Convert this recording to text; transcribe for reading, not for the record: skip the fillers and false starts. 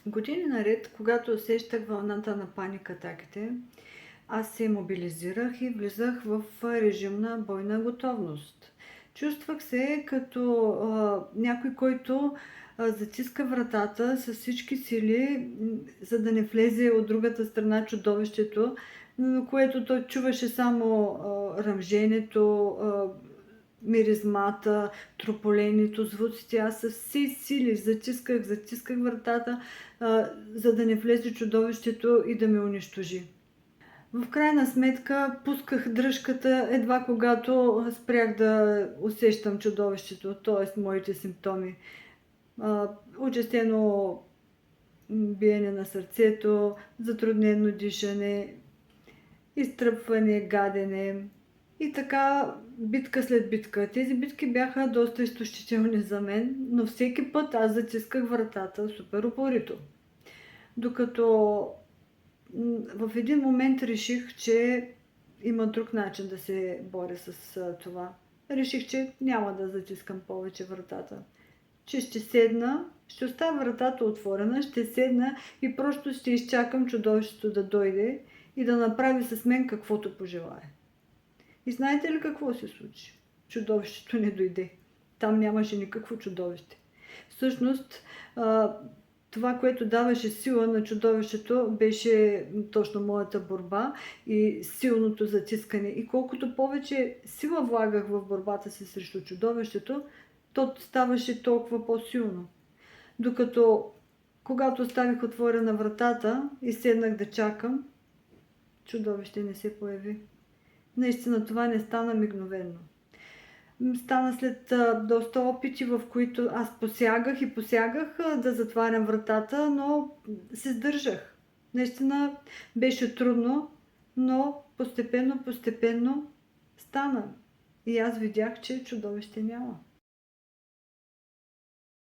Години наред, когато усещах вълната на паникатаките, аз се мобилизирах и влизах в режим на бойна готовност. Чувствах се като някой, който затиска вратата с всички сили, за да не влезе от другата страна чудовището, което той чуваше само ръмженето, миризмата, трополението, звуците. Аз с все сили затисках вратата, за да не влезе чудовището и да ме унищожи. В крайна сметка пусках дръжката едва когато спрях да усещам чудовището, т.е. моите симптоми. Участено биене на сърцето, затруднено дишане, изтръпване, гадене и така битка след битка. Тези битки бяха доста изтощителни за мен, но всеки път аз затисках вратата супер упорито. Докато в един момент реших, че има друг начин да се боря с това. Реших, че няма да затискам повече вратата. Че ще седна, ще оставя вратата отворена, ще седна и просто ще изчакам чудовището да дойде и да направи с мен каквото пожелае. И знаете ли какво се случи? Чудовището не дойде. Там нямаше никакво чудовище. Всъщност, това, което даваше сила на чудовището, беше точно моята борба и силното затискане. И колкото повече сила влагах в борбата си срещу чудовището, то ставаше толкова по-силно. Докато, когато оставих отворена вратата и седнах да чакам, чудовище не се появи. Наистина това не стана мигновено. Стана след доста опити, в които аз посягах да затварям вратата, но се сдържах. Наистина беше трудно, но постепенно стана. И аз видях, че чудовище няма.